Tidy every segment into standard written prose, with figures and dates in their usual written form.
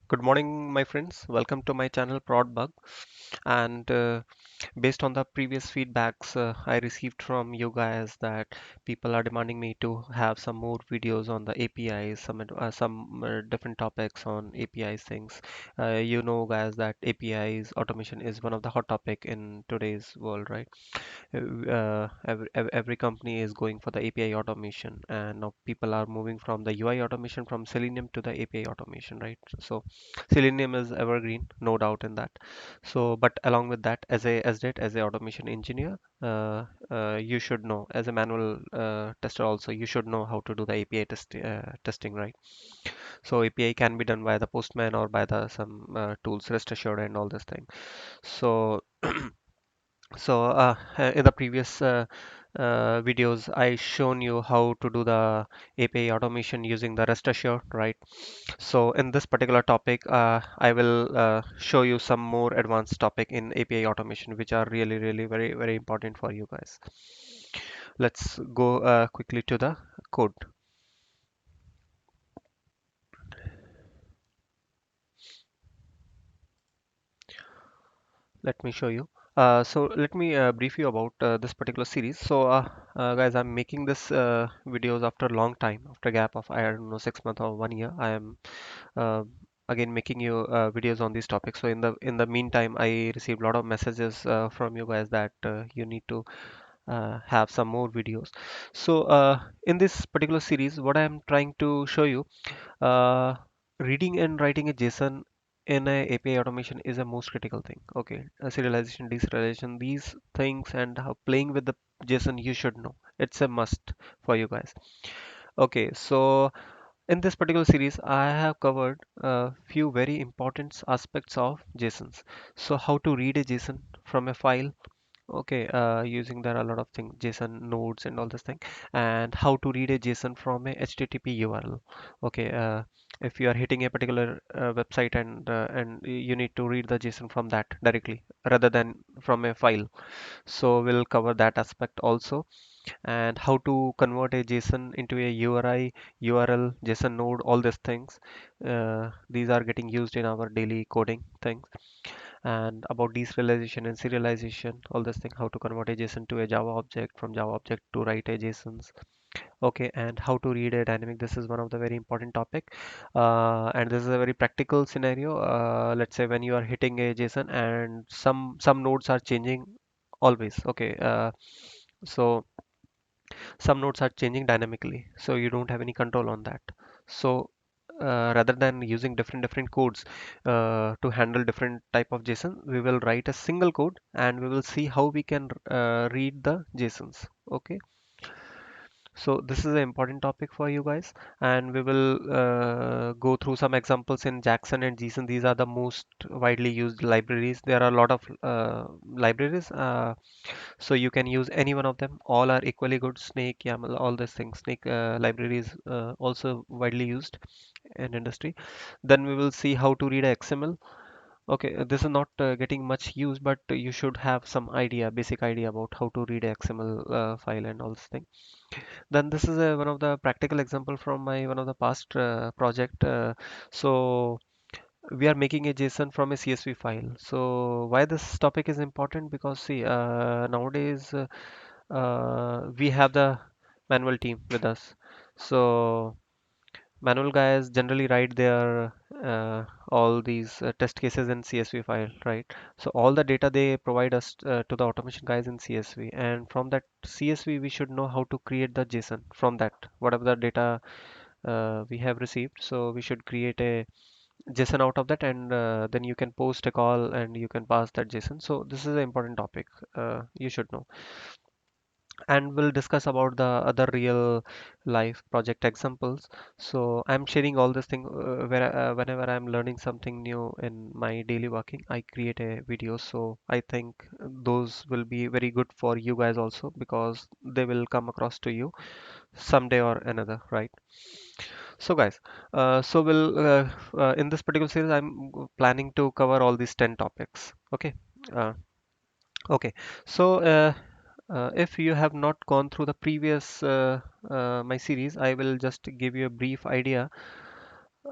Good morning, my friends. Welcome to my channel Prodbug. And based on the previous feedbacks I received from you guys, that people are demanding me to have some more videos on the APIs, some different topics on APIs things. You know, guys, that APIs automation is one of the hot topic in today's world, right? Every company is going for the API automation, and now people are moving from the UI automation from Selenium to the API automation, right? So Selenium is evergreen, no doubt in that. So, but along with that, as a automation engineer, you should know, as a manual tester also, you should know how to do the API testing, right? So API can be done by the Postman or by the some tools, Rest Assured and all this thing. So in the previous videos, I shown you how to do the API automation using the Rest Assured, right? So in this particular topic, I will show you some more advanced topic in API automation, which are really very important for you guys. Let's go quickly to the code. Let me show you. So let me brief you about this particular series. Guys, I'm making this videos after a long time, after a gap of I don't know 6 months or 1 year. I am uh, again making you videos on these topics. So in the meantime, I received a lot of messages from you guys that you need to have some more videos. In this particular series, what I am trying to show you, uh, reading and writing a JSON in a API automation is a most critical thing. Okay, serialization, deserialization, these things, and how playing with the JSON you should know. It's a must for you guys. Okay, so in this particular series, I have covered a few very important aspects of JSONs. So how to read a JSON from a file. Okay, using there are a lot of things, JSON nodes and all this thing, and how to read a JSON from a HTTP URL. Okay, if you are hitting a particular website and you need to read the JSON from that directly rather than from a file. So we'll cover that aspect also, and how to convert a JSON into a URI, URL, JSON node, all these things. These are getting used in our daily coding things, and about deserialization and serialization, all this thing, how to convert a JSON to a Java object, from Java object to write a JSONs. Okay, and how to read a dynamic. This is one of the very important topic, and this is a very practical scenario. Let's say when you are hitting a JSON and some nodes are changing always. Okay, so some nodes are changing dynamically, so you don't have any control on that. So rather than using different codes to handle different type of JSON, we will write a single code and we will see how we can read the JSONs. Okay, so this is an important topic for you guys, and we will go through some examples in Jackson and JSON. These are the most widely used libraries. There are a lot of libraries, so you can use any one of them. All are equally good. Snake, YAML, all these things. Snake libraries also widely used in industry. Then we will see how to read a XML. Okay, this is not getting much use, but you should have some idea, basic idea about how to read a XML file and all this thing. Then this is one of the practical example from my one of the past project. So we are making a JSON from a CSV file. So why this topic is important? Because see, nowadays we have the manual team with us. So manual guys generally write their all these test cases in CSV file, right? So all the data they provide us to the automation guys in CSV, and from that CSV we should know how to create the JSON from that, whatever the data we have received. So we should create a JSON out of that, and then you can post a call and you can pass that JSON. So this is an important topic you should know, and we'll discuss about the other real life project examples. So I'm sharing all this thing where whenever I'm learning something new in my daily working, I create a video. So I think those will be very good for you guys also, because they will come across to you someday or another, right? So guys, so we'll in this particular series I'm planning to cover all these 10 topics. Okay. uh, okay, so if you have not gone through the previous my series, I will just give you a brief idea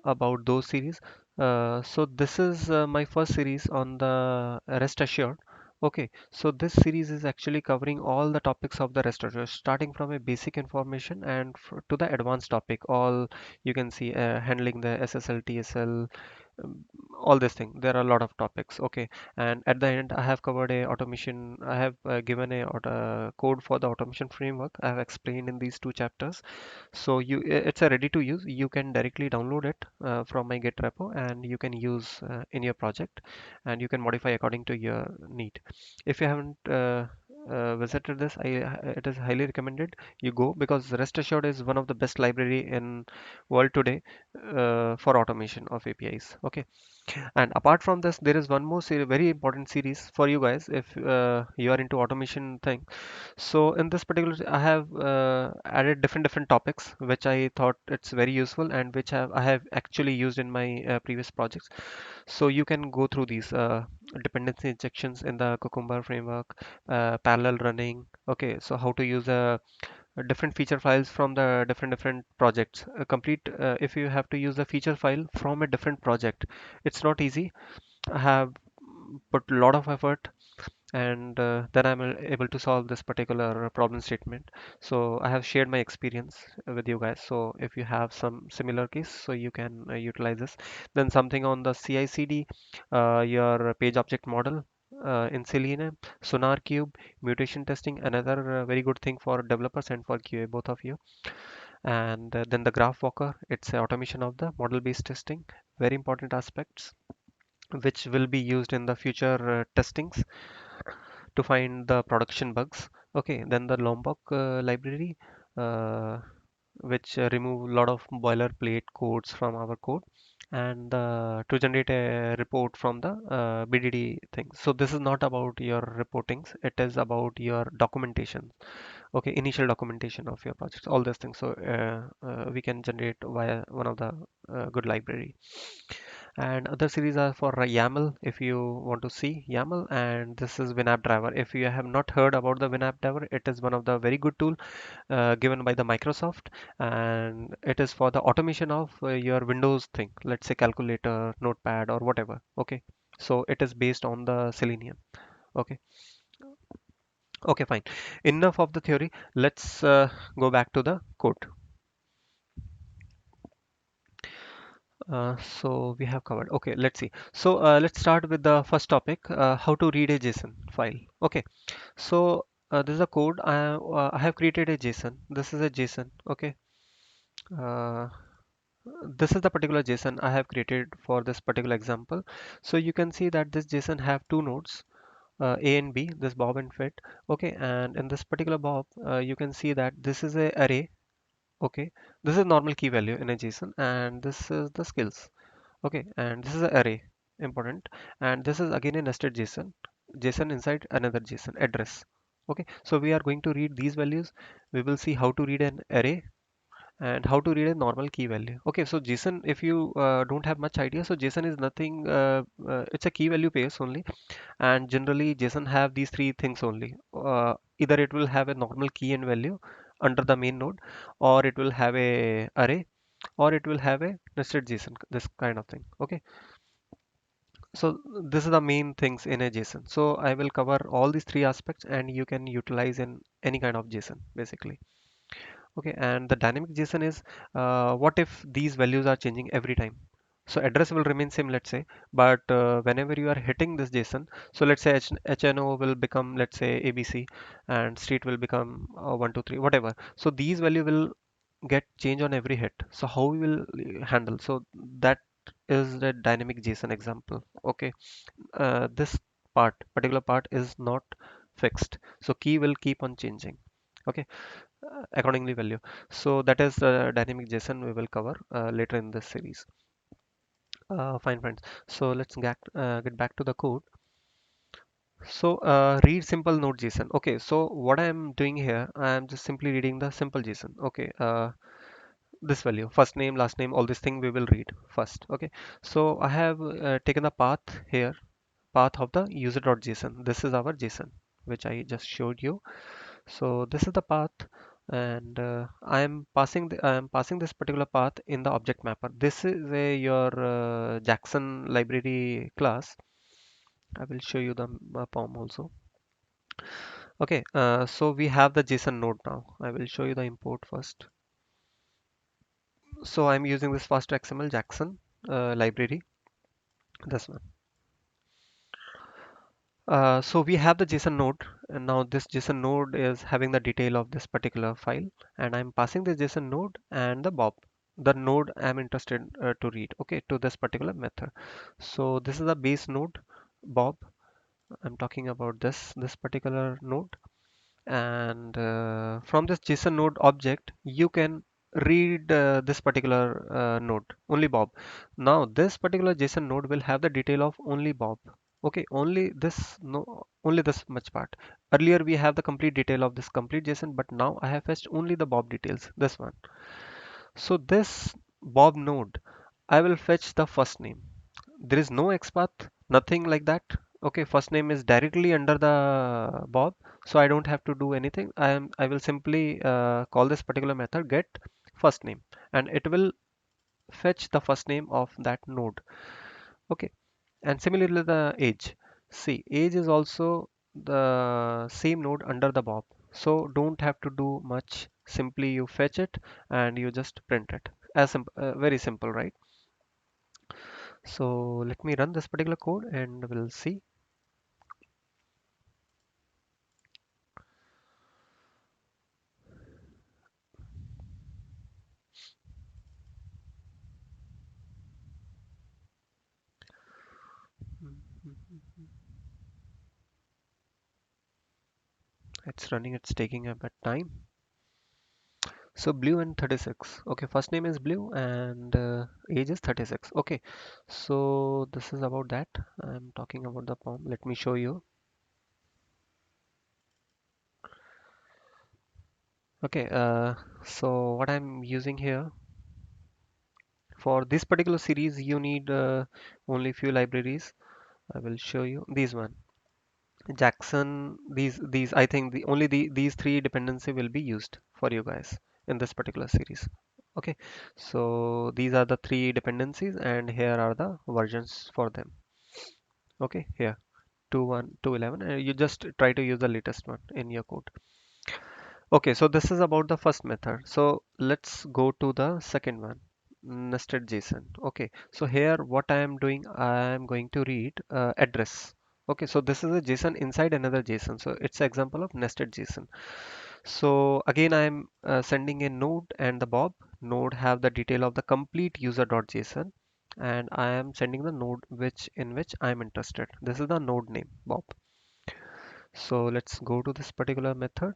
about those series. So this is my first series on the Rest Assured. Okay, so this series is actually covering all the topics of the Rest Assured, starting from a basic information and to the advanced topic. All you can see handling the SSL, TSL, um, all this thing. There are a lot of topics. Okay, and at the end, I have covered a automation. I have given a code for the automation framework. I have explained in these two chapters. So it's a ready to use. You can directly download it from my Git repo and you can use in your project, and you can modify according to your need. If you haven't visited this, it is highly recommended you go, because Rest Assured is one of the best library in world today for automation of APIs. Okay, and apart from this, there is one more very important series for you guys if you are into automation thing. So in this particular, I have added different topics which I thought it's very useful and which I have actually used in my previous projects. So you can go through these dependency injections in the Cucumber framework, parallel running. Okay, so how to use different feature files from the different projects. Complete if you have to use the feature file from a different project, it's not easy. I have put a lot of effort, and then I'm able to solve this particular problem statement. So I have shared my experience with you guys. So if you have some similar case, so you can utilize this. Then something on the CI/CD, your page object model in Selenium, Sonar Cube, mutation testing, another very good thing for developers and for QA, both of you. And then the Graph Walker, it's a automation of the model-based testing, very important aspects which will be used in the future testings to find the production bugs. Okay, then the Lombok library, uh, which remove a lot of boilerplate codes from our code, and to generate a report from the BDD thing. So this is not about your reportings; it is about your documentation. Okay, initial documentation of your projects, all these things. So we can generate via one of the good library. And other series are for YAML if you want to see YAML, and this is WinApp driver. If you have not heard about the WinApp driver, it is one of the very good tool given by the Microsoft, and it is for the automation of your Windows thing, let's say calculator, notepad, or whatever. Okay, so it is based on the Selenium. Okay, okay, fine. Enough of the theory. Let's go back to the code. So we have covered. Okay, let's see. So let's start with the first topic, how to read a JSON file. Okay, so this is a code. I have created a JSON. This is a JSON. Okay, uh, this is the particular JSON I have created for this particular example. So you can see that this JSON have two nodes, A and B, this Bob and Fit. Okay, and in this particular Bob, you can see that this is a array. Okay, this is normal key value in a JSON, and this is the skills. Okay, and this is an array, important, and this is again a nested JSON, JSON inside another JSON address. Okay, so we are going to read these values. We will see how to read an array and how to read a normal key value. Okay, so JSON, if you don't have much idea, so JSON is nothing, it's a key value base only, and generally JSON have these three things only. Either it will have a normal key and value under the main node, or it will have a array, or it will have a nested JSON, this kind of thing. Okay, so this is the main things in a JSON. So I will cover all these three aspects, and you can utilize in any kind of JSON basically. Okay, and the dynamic JSON is what if these values are changing every time? So address will remain same, let's say, but whenever you are hitting this JSON, so let's say HNO will become, let's say, ABC, and street will become 123, whatever. So these value will get change on every hit. So how we will handle? So that is the dynamic JSON example. Okay, this particular part is not fixed. So key will keep on changing. Okay, accordingly value. So that is the dynamic JSON we will cover later in this series. Fine friends. So let's get back to the code. So read simple node JSON. Okay, so what I am doing here, I am just simply reading the simple JSON. Okay, this value, first name, last name, all this thing we will read first. Okay, so I have taken the path here, path of the user.json. This is our JSON which I just showed you. So this is the path. and I am passing this particular path in the object mapper. This is your Jackson library class. I will show you the POM also. Okay, so we have the JSON node now. I will show you the import first. So I'm using this fast XML Jackson library, this one. So we have the JSON node, and now this JSON node is having the detail of this particular file, and I'm passing this JSON node and the Bob, the node I'm interested to read, okay, to this particular method. So this is the base node, Bob. I'm talking about this particular node, and from this JSON node object, you can read this particular node, only Bob. Now this particular JSON node will have the detail of only Bob. Okay, only this, no, only this much part. Earlier we have the complete detail of this complete JSON, but now I have fetched only the Bob details, this one. So this Bob node, I will fetch the first name. There is no XPath, nothing like that. Okay, first name is directly under the Bob, so I don't have to do anything. I will simply call this particular method get first name, and it will fetch the first name of that node. Okay, and similarly the age. See, age is also the same node under the Bob, so don't have to do much. Simply you fetch it and you just print it. As simple, very simple, right? So let me run this particular code and we'll see. It's running, it's taking a bit time. So blue and 36. Okay, first name is blue and age is 36. Okay, so this is about that. I'm talking about the POM. Let me show you. Okay, so what I'm using here for this particular series, you need only few libraries. I will show you these one. Jackson, these I think these three dependency will be used for you guys in this particular series. Okay, so these are the three dependencies and here are the versions for them. Okay, here 2.1, 2.11, and you just try to use the latest one in your code. Okay, so this is about the first method. So let's go to the second one, nested JSON. Okay, so here what I am doing, I am going to read address. Okay, so this is a JSON inside another JSON. So it's an example of nested JSON. So again, I am sending a node and the Bob node have the detail of the complete user.json, and I am sending the node in which I am interested. This is the node name, Bob. So let's go to this particular method.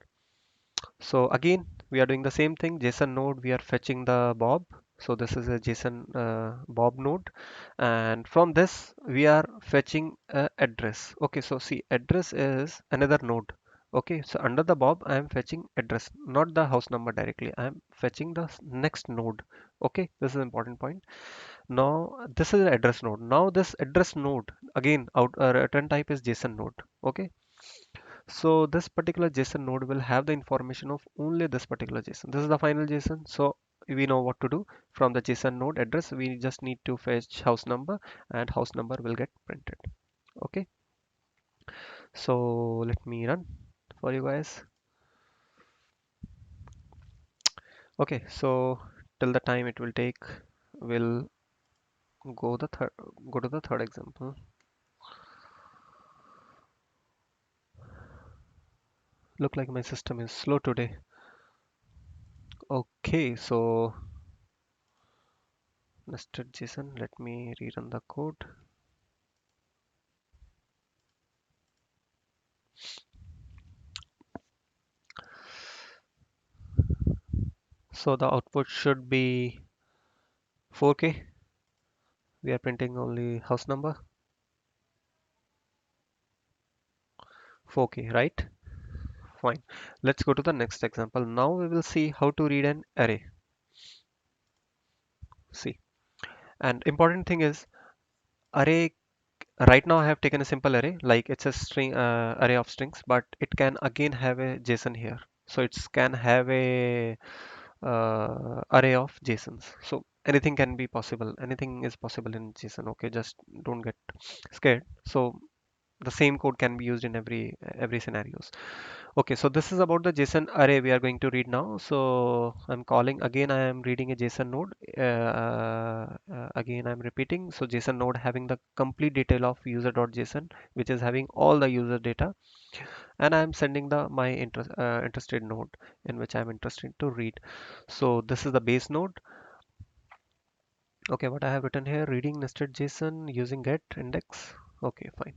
So again, we are doing the same thing. JSON node, we are fetching the Bob. So this is a JSON Bob node. And from this, we are fetching address. Okay, so see, address is another node. Okay, so under the Bob, I am fetching address, not the house number directly. I am fetching the next node. Okay, this is an important point. Now, this is the address node. Now, this address node, again, return type is JSON node. Okay, so this particular JSON node will have the information of only this particular JSON. This is the final JSON. So we know what to do from the JSON node address. We just need to fetch house number and house number will get printed. Okay. So let me run for you guys. Okay. So till the time it will take, we'll go to the third example. Look like my system is slow today. Okay. So nested JSON. Let me rerun the code. So the output should be 4K. We are printing only house number 4K, right? Fine. Let's go to the next example. Now we will see how to read an array. See, and important thing is array. Right now I have taken a simple array, like it's a string array of strings, but it can again have a JSON here. So it can have a array of JSONs. So anything can be possible. Anything is possible in JSON. Okay, just don't get scared. So the same code can be used in every scenarios. Okay, so this is about the JSON array we are going to read now. So I'm calling again, I am reading a JSON node. Again, I'm repeating. So JSON node having the complete detail of user.json, which is having all the user data, and I'm sending the my interested node in which I'm interested to read. So this is the base node. Okay, what I have written here, reading nested JSON using get index. Okay, fine,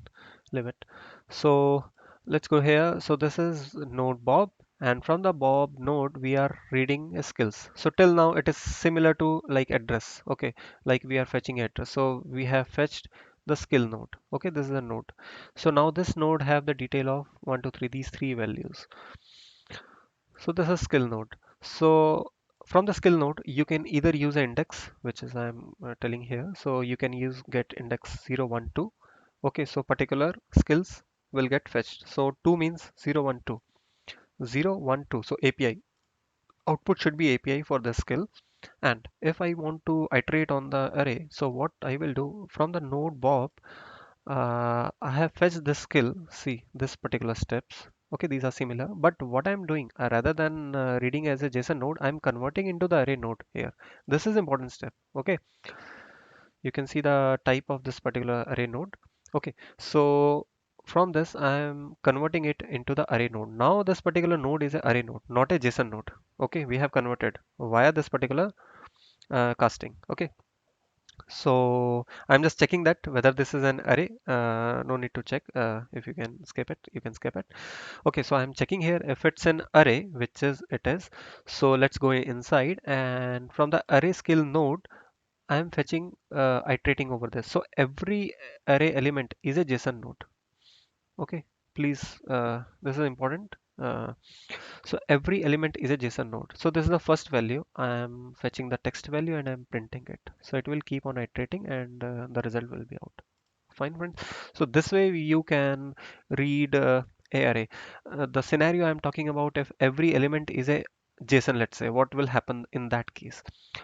leave it. So let's go here. So this is node Bob, and from the Bob node we are reading a skills. So till now it is similar to like address. Okay, like we are fetching address. So we have fetched the skill node. Okay, this is a node. So now this node have the detail of 1, 2, 3, these three values. So this is skill node. So from the skill node, you can either use an index, which is I'm telling here. So you can use get index 0, 1, 2. Okay, so particular skills will get fetched. So 2 means 0, 1, 2. 0, 1, 2. So API. Output should be API for the skill. And if I want to iterate on the array, so what I will do from the node Bob, I have fetched this skill, see this particular steps. Okay, these are similar, but what I'm doing rather than reading as a JSON node, I'm converting into the array node here. This is important step. Okay, you can see the type of this particular array node. Okay, so from this I'm converting it into the array node. Now this particular node is a array node, not a JSON node. Okay, we have converted via this particular casting. Okay, so I'm just checking that whether this is an array. No need to check. If you can skip it, you can skip it. Okay, so I'm checking here if it's an array, which is it is. So let's go inside, and from the array skill node, I'm fetching iterating over this. So every array element is a JSON node. Okay, please, this is important. So every element is a JSON node. So this is the first value. I'm fetching the text value and I'm printing it. So it will keep on iterating and the result will be out. Fine, friends. So this way you can read a array. The scenario I'm talking about, if every element is a JSON, let's say, what will happen in that case?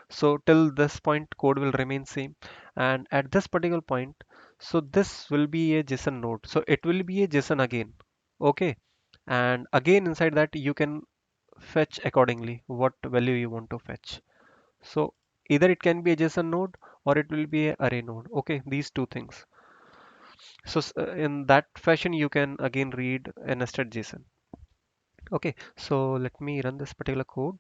So till this point, code will remain same. And at this particular point, so this will be a JSON node. So it will be a JSON again. Okay. And again inside that you can fetch accordingly what value you want to fetch. So either it can be a JSON node or it will be a array node. Okay, these two things. So in that fashion you can again read a nested JSON. Okay, so let me run this particular code.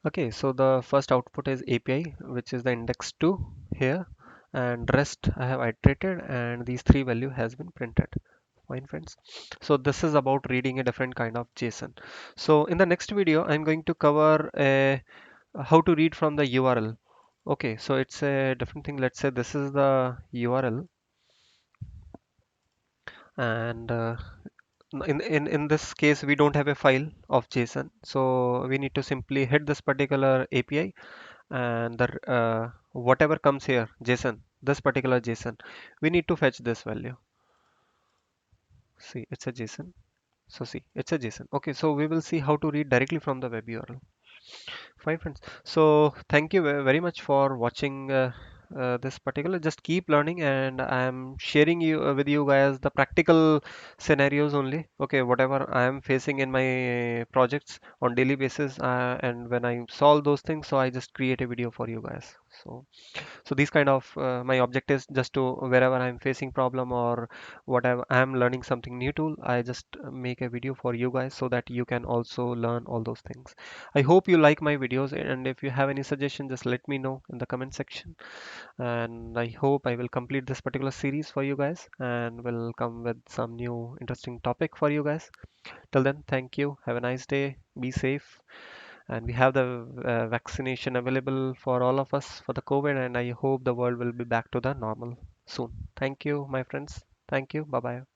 Okay, so the first output is API, which is the index 2 here, and rest I have iterated and these three value has been printed. Fine, friends. So this is about reading a different kind of JSON. So in the next video, I'm going to cover how to read from the URL. Okay, so it's a different thing. Let's say this is the URL, and in this case we don't have a file of JSON, so we need to simply hit this particular API, and the whatever comes here JSON, this particular JSON, we need to fetch this value. See, it's a JSON. So see, it's a JSON. Okay, so we will see how to read directly from the web URL. Fine, friends. So thank you very much for watching this particular. Just keep learning, and I'm sharing you with you guys the practical scenarios only. Okay, whatever I am facing in my projects on daily basis, and when I solve those things, so I just create a video for you guys. So these kind of my object is just to wherever I'm facing problem or whatever I'm learning something new tool, I just make a video for you guys so that you can also learn all those things. I hope you like my videos, and if you have any suggestion, just let me know in the comment section. And I hope I will complete this particular series for you guys and will come with some new interesting topic for you guys. Till then, thank you. Have a nice day. Be safe. And we have the vaccination available for all of us for the COVID, and I hope the world will be back to the normal soon. Thank you, my friends. Thank you. Bye bye.